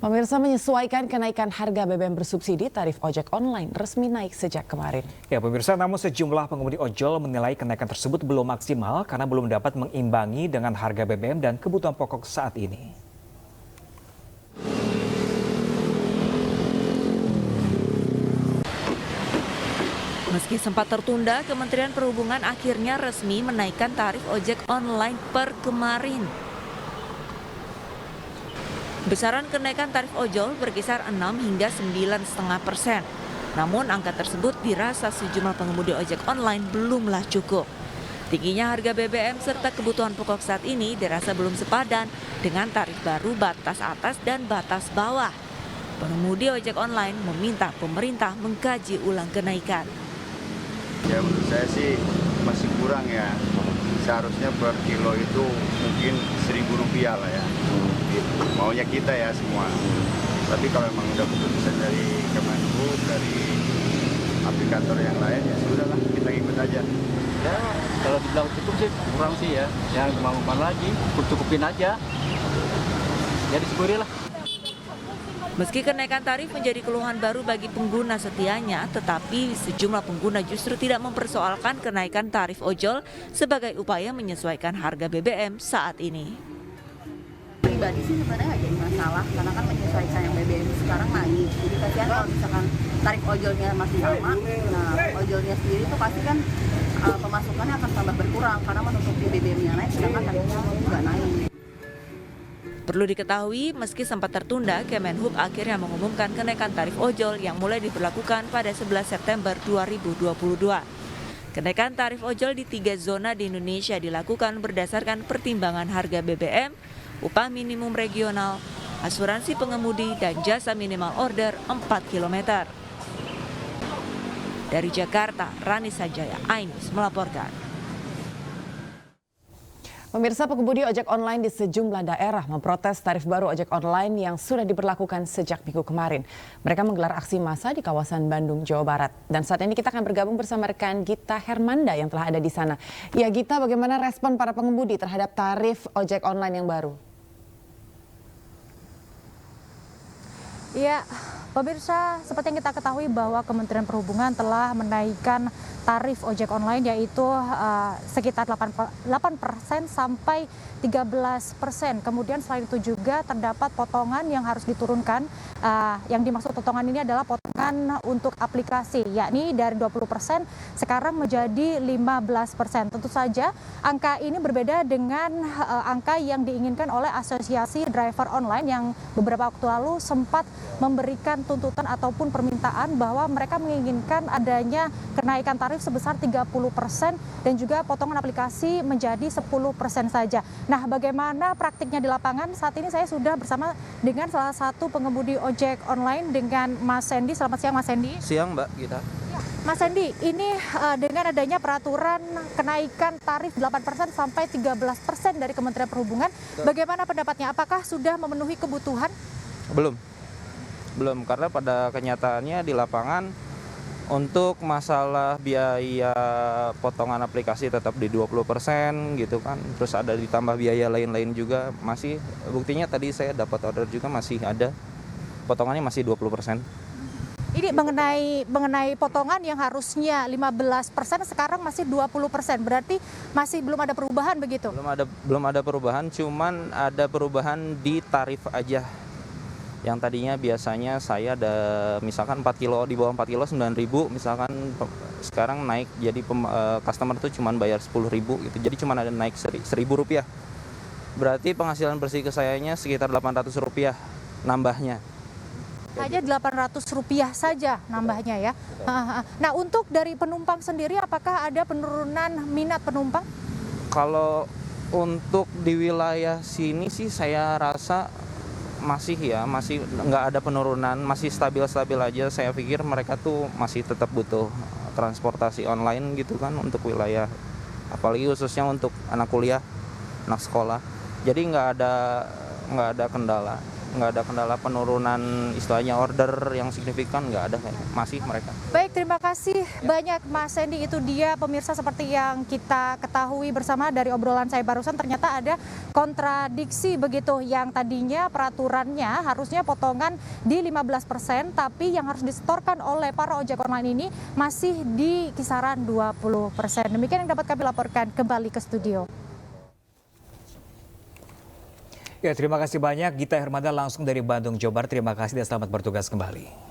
Pemirsa, menyesuaikan kenaikan harga BBM bersubsidi, tarif ojek online resmi naik sejak kemarin. Ya pemirsa, namun sejumlah pengemudi ojol menilai kenaikan tersebut belum maksimal karena belum dapat mengimbangi dengan harga BBM dan kebutuhan pokok saat ini. Meski sempat tertunda, Kementerian Perhubungan akhirnya resmi menaikkan tarif ojek online per kemarin. Besaran kenaikan tarif ojol berkisar 6 hingga 9,5%. Namun angka tersebut dirasa sejumlah pengemudi ojek online belumlah cukup. Tingginya harga BBM serta kebutuhan pokok saat ini dirasa belum sepadan dengan tarif baru batas atas dan batas bawah. Pengemudi ojek online meminta pemerintah mengkaji ulang kenaikan. Ya menurut saya sih masih kurang ya. Seharusnya per kilo itu mungkin Rp1.000 lah ya. Maunya kita ya semua. Tapi kalau memang udah keputusan dari Kemenhub, dari aplikator yang lain, ya sudahlah kita ikut aja. Ya kalau dibilang cukup sih kurang sih ya. Yang kemampuan lagi, cukupin aja. Ya disyukuri lah. Meski kenaikan tarif menjadi keluhan baru bagi pengguna setianya, tetapi sejumlah pengguna justru tidak mempersoalkan kenaikan tarif ojol sebagai upaya menyesuaikan harga BBM saat ini. Pribadi sih sebenarnya nggak jadi masalah, karena kan menyesuaikan yang BBM sekarang naik. Jadi kasihan kalau misalkan tarif ojolnya masih sama, nah ojolnya sendiri itu pasti kan pemasukannya akan tambah berkurang karena menutupi BBM-nya naik, sedangkan tarifnya nggak naik. Perlu diketahui, meski sempat tertunda, Kemenhub akhirnya mengumumkan kenaikan tarif ojol yang mulai diberlakukan pada 11 September 2022. Kenaikan tarif ojol di 3 zona di Indonesia dilakukan berdasarkan pertimbangan harga BBM, upah minimum regional, asuransi pengemudi, dan jasa minimal order 4 km. Dari Jakarta, Rani Sanjaya, iNews melaporkan. Pemirsa, pengemudi ojek online di sejumlah daerah memprotes tarif baru ojek online yang sudah diberlakukan sejak minggu kemarin. Mereka menggelar aksi massa di kawasan Bandung, Jawa Barat. Dan saat ini kita akan bergabung bersama rekan Gita Hermanda yang telah ada di sana. Ya Gita, bagaimana respon para pengemudi terhadap tarif ojek online yang baru? Ya, pemirsa, seperti yang kita ketahui bahwa Kementerian Perhubungan telah menaikkan tarif ojek online yaitu sekitar 8% sampai 13%. Kemudian selain itu juga terdapat potongan yang harus diturunkan. Yang dimaksud potongan ini adalah potongan untuk aplikasi, yakni dari 20% sekarang menjadi 15%. Tentu saja angka ini berbeda dengan angka yang diinginkan oleh Asosiasi Driver Online yang beberapa waktu lalu sempat memberikan tuntutan ataupun permintaan bahwa mereka menginginkan adanya kenaikan tarif sebesar 30% dan juga potongan aplikasi menjadi 10% saja. Nah, bagaimana praktiknya di lapangan? Saat ini saya sudah bersama dengan salah satu pengemudi ojek online dengan Mas Sandy. Selamat siang, Mas Sandy. Siang Mbak Gita. Mas Sandy, ini dengan adanya peraturan kenaikan tarif 8% sampai 13% dari Kementerian Perhubungan, bagaimana pendapatnya? Apakah sudah memenuhi kebutuhan? Belum, karena pada kenyataannya di lapangan untuk masalah biaya potongan aplikasi tetap di 20% gitu kan. Terus ada ditambah biaya lain-lain juga, masih buktinya tadi saya dapat order juga masih ada potongannya masih 20%. Ini mengenai potongan yang harusnya 15% sekarang masih 20%. Berarti masih belum ada perubahan begitu? Belum ada perubahan, cuman ada perubahan di tarif aja. Yang tadinya biasanya saya ada misalkan 4 kilo, di bawah 4 kilo 9.000, misalkan sekarang naik jadi customer tuh cuma bayar 10.000 gitu. Jadi cuma ada naik Rp1.000. Berarti penghasilan bersih ke sayanya sekitar Rp800 nambahnya. Hanya Rp800 saja nambahnya ya. Nah, untuk dari penumpang sendiri apakah ada penurunan minat penumpang? Kalau untuk di wilayah sini sih saya rasa masih nggak ada penurunan, masih stabil-stabil aja. Saya pikir mereka tuh masih tetap butuh transportasi online gitu kan untuk wilayah, apalagi khususnya untuk anak kuliah, anak sekolah. Jadi nggak ada kendala. nggak ada kendala penurunan istilahnya order yang signifikan, nggak ada, masih mereka. Baik, terima kasih banyak Mas Sandy. Itu dia pemirsa seperti yang kita ketahui bersama dari obrolan saya barusan, ternyata ada kontradiksi begitu, yang tadinya peraturannya harusnya potongan di 15%, tapi yang harus disetorkan oleh para ojek online ini masih di kisaran 20%. Demikian yang dapat kami laporkan, kembali ke studio. Ya, terima kasih banyak Gita Hermada langsung dari Bandung, Jawa Barat. Terima kasih dan selamat bertugas kembali.